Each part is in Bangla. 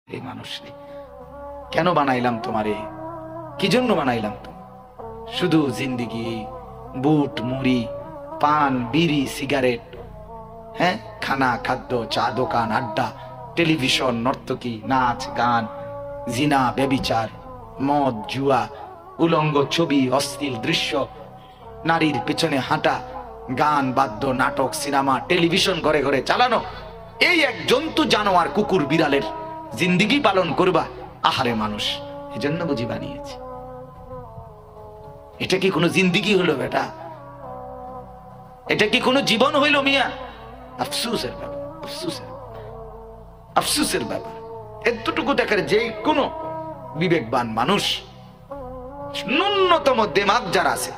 এই মানুষ কেন বানাইলাম তোমারে, কি জন্য বানাইলাম? তো শুধু জিন্দিগি, বুট মুড়ি, পান বিড়ি সিগারেট, হ্যাঁ, খানা খাদ্য, চা দোকান, আড্ডা, টেলিভিশন, নর্তকী, নাচ গান, জিনা ব্যভিচার, মদ জুয়া, উলঙ্গ ছবি, অশ্লীল দৃশ্য, নারীর পেছনে হাঁটা, গান বাদ্য, নাটক, সিনেমা, টেলিভিশন ঘরে ঘরে চালানো, এই এক জন্তু জানোয়ার কুকুর বিড়ালের জিন্দিগি পালন করবা। আহারে মানুষ, এজন্য বুঝি বানিয়েছে। এটা কি কোনো জিন্দিগি হলো বেটা? এটা কি কোনো জীবন হইল মিয়া? আফসোসের ব্যাপার, আফসোসের ব্যাপার। এতটুকু দেখার যে কোনো বিবেকবান মানুষ, ন্যূনতম দিমাগ যারা আছে,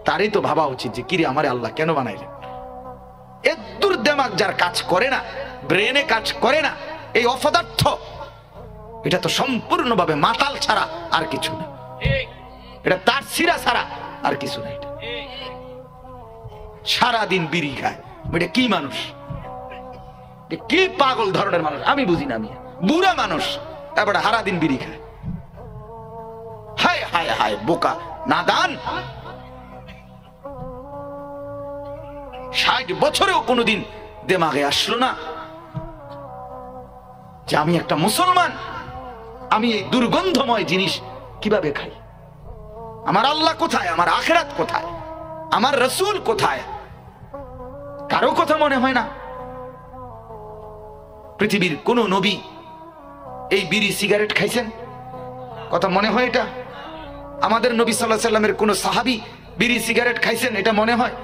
তারই তো ভাবা উচিত যে কিরে আমারে আল্লাহ কেন বানাইলেন। এদুর দিমাগ যার কাজ করে না, ব্রেনে কাজ করে না, এই অপদার্থ, এটা তো সম্পূর্ণভাবে মাতাল ছাড়া আর কিছু না। এটা তার সিরা ছাড়া আর কিছু না। এটা সারাদিন বিড়ি খায়, এটা কি মানুষ? কি পাগল ধরনের মানুষ আমি বুঝি না। আমি বুড়া মানুষ, তারপরে সারাদিন বিড়ি খায়। হায় হায় হায়, বোকা নাদান। 60 বছরেও কোনোদিন দেমাগে আসলো না যে আমি একটা মুসলমান, আমি এই দুর্গন্ধময় জিনিস কিভাবে খাই? আমার আল্লাহ কোথায়? আমার আখিরাত কোথায়? আমার রাসূল কোথায়? কারো কথা মনে হয় না। পৃথিবীর কোন নবী এই বিড়ি সিগারেট খাইছেন? কথা মনে হয় এটা? আমাদের নবী সাল্লাল্লাহু আলাইহি সাল্লামের কোন সাহাবী বিড়ি সিগারেট খাইছেন এটা মনে হয়?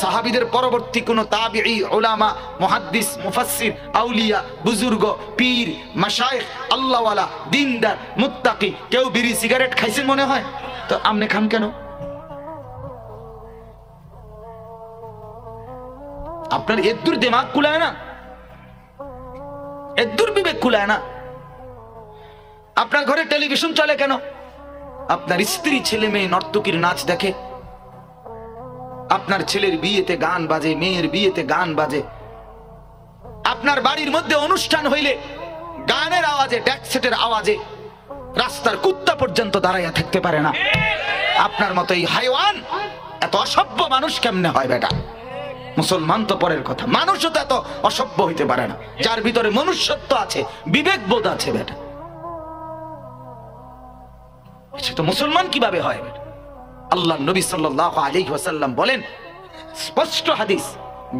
সাহাবীদের পরবর্তী কোন তাবিঈ, উলামা, মুহাদ্দিস, মুফাসসির, আউলিয়া, বুজুর্গ, পীর, মাশায়েখ, আল্লাহওয়ালা, দিনদার, মুত্তাকি কেউ বিড়ি সিগারেট খাইছেন মনে হয়? তো আপনি খান কেন? আপনার এদুর দিমাগ কুলায় না, এদুর বিবেক কুলায় না। আপনার ঘরে টেলিভিশন চলে কেন? আপনার স্ত্রী ছেলে মেয়ে নর্তকীর নাচ দেখে, আপনার ছেলের বিয়েতে গান বাজে, মেয়ের বিয়েতে গান বাজে, আপনার বাড়ির মধ্যে অনুষ্ঠান হইলে গানের আওয়াজে, ডেকসেটের আওয়াজে রাস্তার কুত্তা পর্যন্ত দাঁড়াইয়া থাকতে পারে না। আপনার মতো এই হাইওয়ান, এত অসভ্য মানুষ কেমনে হয় বেটা? মুসলমান তো পরের কথা, মানুষও তো এত অসভ্য হইতে পারে না যার ভিতরে মনুষ্যত্ব আছে, বিবেক বোধ আছে বেটা। সে তো মুসলমান কিভাবে হয় বেটা? আল্লাহ নবী সাল্লাল্লাহু আলাইহি ওয়াসাল্লাম বলেন, স্পষ্ট হাদিস,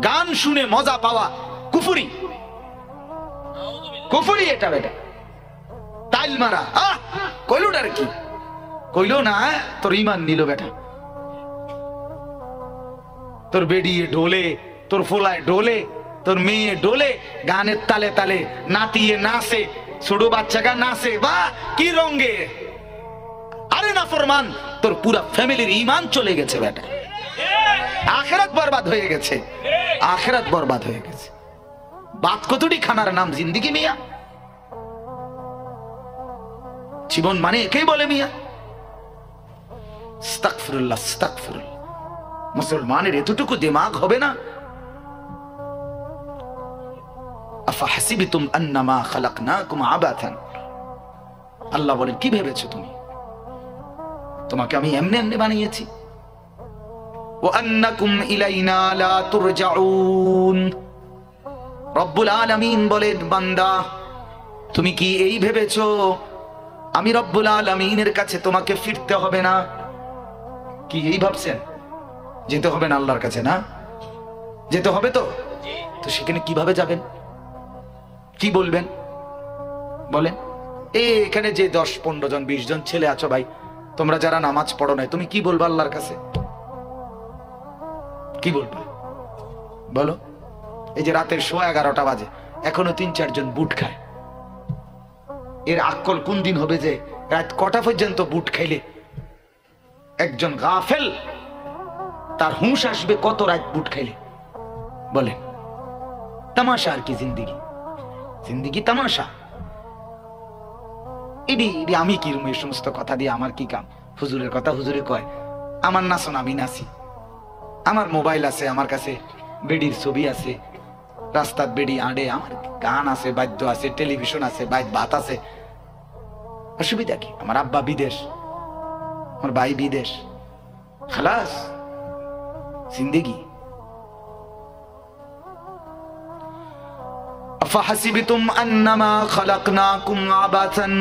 গান শুনে মজা পাওয়া কুফরি, কুফরি এটা বেটা। তাইল মারা, কইলোটার কি কইলো না, তোর ঈমান নিল বেটা। তোর বেডিয়ে ডোলে, তোর ফোলায় ডোলে, তোর মেয়ে ডোলে, গানের তালে তালে নাতিয়ে নাচে, ছোট বাচ্চারা নাচে, বা কি রঙে। আরে না ফরমান, তোর পুরা ফ্যামিলির ঈমান চলে গেছে বেটা। আখিরাত বরবাদ হয়ে গেছে, আখিরাত বরবাদ হয়ে গেছে। বাত কতটি খানার নাম জিন্দেগি মিয়া? জীবন মানে একেই বলে মিয়া। আস্তাগফিরুল্লাহ, আস্তাগফিরুল্লাহ। মুসলমানের এতটুকু দিমাগ হবে না? আফাহাসিবতুম আন্নামা খালাকনাকুম আবাথান। আল্লাহ বলেন, কি ভেবেছো তুমি? তোমাকে আমি এমনি এমনি বানিয়েছি। ওয়া আন্নাকুম ইলাইনা লা তুরজাউন। রব্বুল আলামিন বলেন, বান্দা তুমি কি এই ভেবেছো আমি রব্বুল আলামিনের কাছে তোমাকে ফিরতে হবে না? কি এই ভাবছেন? যেতে হবে না আল্লাহর কাছে? না যেতে হবে তো। তো সেখানে কিভাবে যাবেন? কি বলবেন বলেন? এখানে যে 10-15 জন 20 জন ছেলে আছো ভাই, তোমরা যারা নামাজ পড়ো নাই, তুমি কি বলবা আল্লাহর কাছে? কি বলবা বলো? এই যে রাতের 11:15 বাজে, এখনো 3-4 জন বুট খায়। এর আক্কল কোন দিন হবে যে রাত কটা পর্যন্ত বুট খাইলে একজন গাফেল, তার হুঁশ আসবে কত রাত বুট খাইলে? বলেন, তামাশা আর কি জিন্দিগি? জিন্দিগি তামাশা। এডি আমি কি এই সমস্ত কথা দিয়ে আমার কি কাম? হুজুরের কথা হুজুরে কয়, আমার নাচন আমি নাচি, আমার মোবাইল আছে, আমার কাছে বেডির ছবি আছে, রাস্তার বেড়ি আড়ে, আমার গান আছে, বাদ্য আছে, টেলিভিশন আছে, ভাত আছে, অসুবিধা কি? আমার আব্বা বিদেশ, আমার ভাই বিদেশ, খালাস জিন্দেগি। আফাহাসিবতুম আন্নামা খালাকনাকুম আবাসান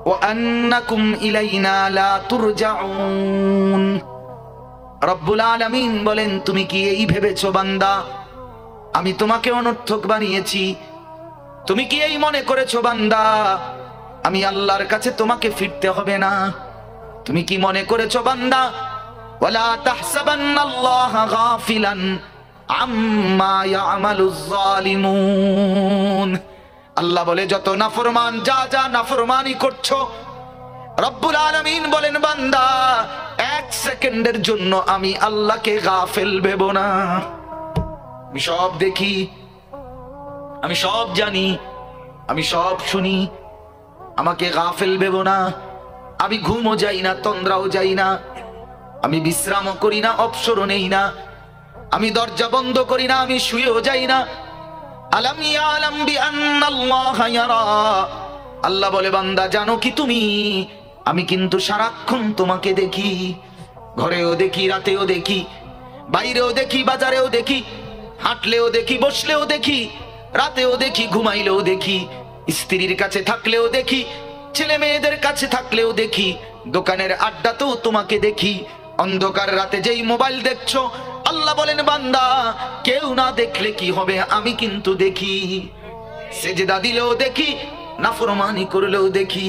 ওয়া আন্নাকুম ইলাইনা লা তুরজাউন। রব্বুল আলামিন বলেন, তুমি কি এই ভেবেছো বান্দা আমি তোমাকে অনর্থক বানিয়েছি? তুমি কি এই মনে করেছো বান্দা আমি আল্লাহর কাছে তোমাকে ফিরতে হবে না? তুমি কি মনে করেছো বান্দা ওয়ালা তাহসাবান্নাল্লাহা গাফিলান আম্মা ইয়ামালুজ জালিমুন। আল্লাহ বলে, যত নাফরমান যা যা নাফরমানি করছো, রব্বুল আলামিন বলেন বান্দা এক সেকেন্ডের জন্য আমি আল্লাহকে গাফেল ভেবো না। আমি সব দেখি, আমি সব জানি, আমি সব শুনি, আমাকে গাফেল ভেবো না। আমি ঘুমও যাই না, তন্দ্রাও যাই না, আমি বিশ্রামও করি না, অবসরও নেই না, আমি দরজা বন্ধ করি না, আমি শুয়েও যাই না। আলাম ইয়ালাম বিআন্নাল্লাহা ইয়ারা। আল্লাহ বলে বান্দা জানো কি তুমি আমি কিন্তু সারাক্ষণ তোমাকে দেখি, ঘরেও দেখি, রাতেও দেখি, বাইরেও দেখি, বাজারেও দেখি, হাঁটলেও দেখি, বসলেও দেখি, রাতেও দেখি, ঘুমাইলেও দেখি, স্ত্রীর কাছে থাকলেও দেখি, ছেলে মেয়েদের কাছে থাকলেও দেখি, দোকানের আড্ডাতেও তোমাকে দেখি। অন্ধকার রাতে যেই মোবাইল দেখছো, আল্লাহ বলেন বান্দা কেউ না দেখলে কি হবে, আমি কিন্তু দেখি। সেজদা দিলেও দেখি, নাফরমানি করলেও দেখি।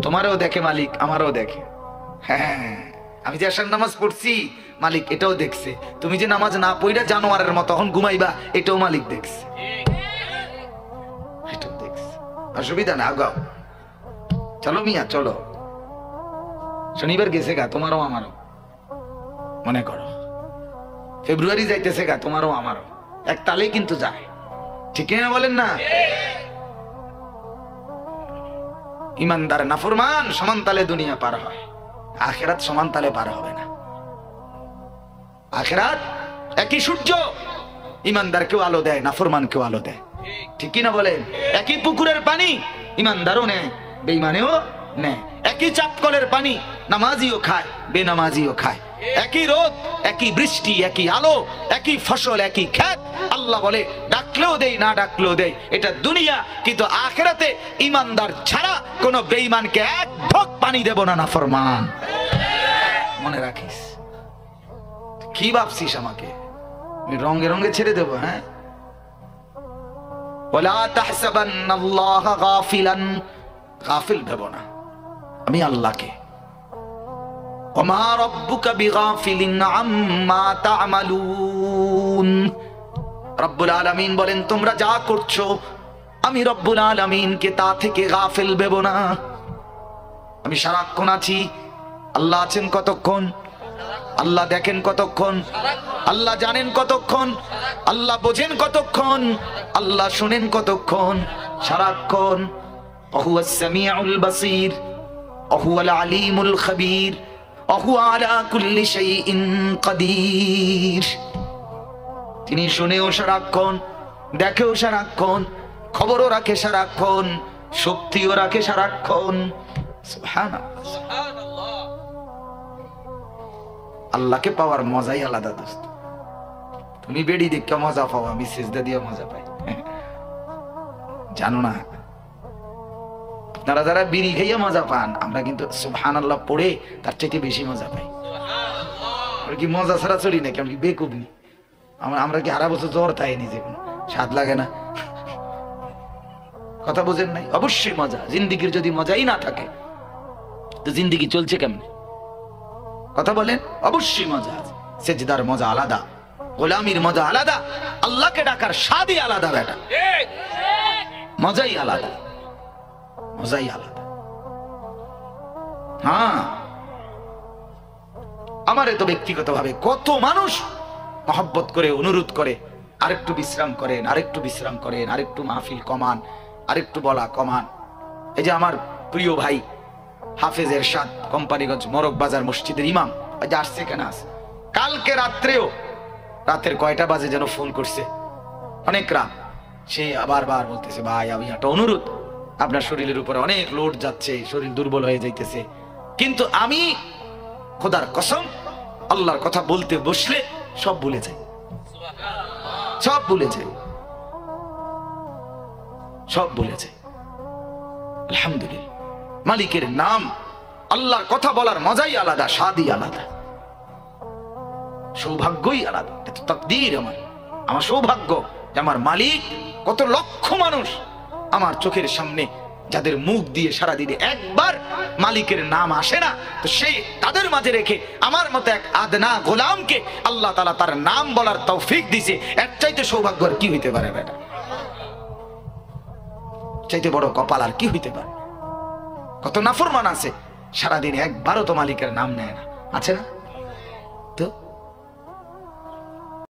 তোমারও দেখে মালিক, আমারও দেখে। হ্যাঁ, আমি যে আশার নামাজ পড়ছি মালিক এটাও দেখছে। তুমি যে নামাজ না পড়া জানোয়ারের মতো তখন ঘুমাইবা, এটাও মালিক দেখছে, এটাও দেখছে। অসুবিধা না, আগাও, চলো মিয়া চলো। শনিবার গেছে গা, তোমারও আমারও, মনে করো ফেব্রুয়ারি যাইতেছে গা, তোমারও আমারও, এক তালেই কিন্তু যায়, ঠিক না বলেন না? ইমানদার নাফরমান সমান তালে দুনিয়া পার হয়, আখিরাত সমান তালে পার হবে না। আখিরাত একই সূর্য, ইমানদার কেউ আলো দেয়, নাফরমান কেউ আলো দেয়, ঠিক কি না বলেন? একই পুকুরের পানি ইমানদারও নেয়, বেঈমানেও নেয়। একই চাপকলের পানি নামাজিও খায়, বেনামাজিও খায়। একই রোদ, একই বৃষ্টি, একই আলো, একই ফসল, একই ক্ষেত। আল্লাহ বলে ডাকলেও দেই, না ডাকলেও দেই, এটা দুনিয়া। কিন্তু আখিরাতে ইমানদার ছাড়া কোন বেঈমানকে এক ঢোক পানি দেব না নাফরমান। মনে রাখিস। কি ভাবছিস আমাকে আমি রঙে রঙে ছেড়ে দেব? হ্যাঁ, ওয়ালা তাহসাবান্নাল্লাহা গাফিলান, গাফিল ভেব না আমি আল্লাহকে। ওমা রাব্বুকা বিগাফিলিন আম্মা তা'মালুন। রব্বুল আলামিন বলেন তোমরা যা করছো আমি রব্বুল আলামিনকে তা থেকে গাফিল ভেব না। আমি সারাক্ষণ আছি। আল্লাহ আছেন কতক্ষণ? আল্লাহ দেখেন কতক্ষণ? আল্লাহ জানেন কতক্ষণ? আল্লাহ বোঝেন কতক্ষণ? আল্লাহ শুনেন কতক্ষণ? সারাক্ষণ। ওহুয়াস সামিউল বাসীর, ওহুয়াল আলিমুল খবীর, ওহুয়া আলা কুল্লি শাইইন কাদির। তিনি শুনেও সারাক্ষণ, দেখেও সারাক্ষণ, খবরও রাখে সারাক্ষণ, শক্তিও রাখে সারাক্ষণ। সুবহানাল্লাহ। আল্লাহকে পাওয়ার মজাই আলাদা দোস্ত। তুমি বেড়ি দেখে মজা পাও, আমি সিজদা দিয়ে মজা পাই। জানো না আপনারা যারা বিড়ি খাইয়া মজা পান, আমরা কিন্তু সুবহানাল্লাহ পড়ে তার চাইতে বেশি মজা পাই। আমরা কি মজা ছাড়া চলি নাকি? আমরা কি বেকুব নি? আমরা কি হারা বছর জ্বর তাই নিজে কোনো স্বাদ লাগে না? কথা বোঝেন নাই? অবশ্যই মজা। জিন্দিগির যদি মজাই না থাকে তো জিন্দিগি চলছে কেমনে? কথা বলেন। অবশ্যই মজা আছে। সেজদার মজা আলাদা, গোলামির মজা আলাদা, আল্লাহকে ডাকার স্বাদই আলাদা বেটা, মজাই আলাদা, মজাই আলাদা। হ্যাঁ, আমারে তো ব্যক্তিগতভাবে কত মানুষ মহব্বত করে, অনুরোধ করে আরেকটু বিশ্রাম করেন, আরেকটু বিশ্রাম করেন, আরেকটু মাহফিল কমান, আরেকটু বলা কমান। এই যে আমার প্রিয় ভাই হাফেজ এরশাদ, কোম্পানিগঞ্জ মোরগ বাজার মসজিদের ইমাম, আজ আসছে কেন? কালকে রাত্রেও, রাতের কয়টা বাজে যেন ফোন করছে, অনেক রাত, সে বারবার বলতেছে ভাই আমি একটা অনুরোধ, আপনার শরীরের উপরে অনেক লোড যাচ্ছে, শরীর দুর্বল হয়ে যাইতেছে, কিন্তু আমি খোদার কসম আল্লাহর কথা বলতে বসলে সব ভুলে যাই, সব ভুলে যাই, সব ভুলে যাই। আলহামদুলিল্লাহ, মালিকের নাম আল্লাহর কথা বলার মজাই আলাদা, স্বাদই আলাদা, সৌভাগ্যই আলাদা। এটা তাকদীর, আমার সৌভাগ্য যে আমার মালিক, কত লক্ষ মানুষ আমার চোখের সামনে যাদের মুখ দিয়ে সারাদিনে একবার মালিকের নাম আসে না, তো সেই তাদের মাঝে রেখে আমার মতো এক আদনা গোলামকে আল্লাহ তাআলা তার নাম বলার তৌফিক দিয়েছে। এর চাইতে সৌভাগ্য আর কি হইতে পারে বেটা? চাইতে বড় কপাল আর কি হইতে পারে? কত নাফরমান আছে সারাদিন একবারও তো মালিকের নাম নেয় না, আছে না?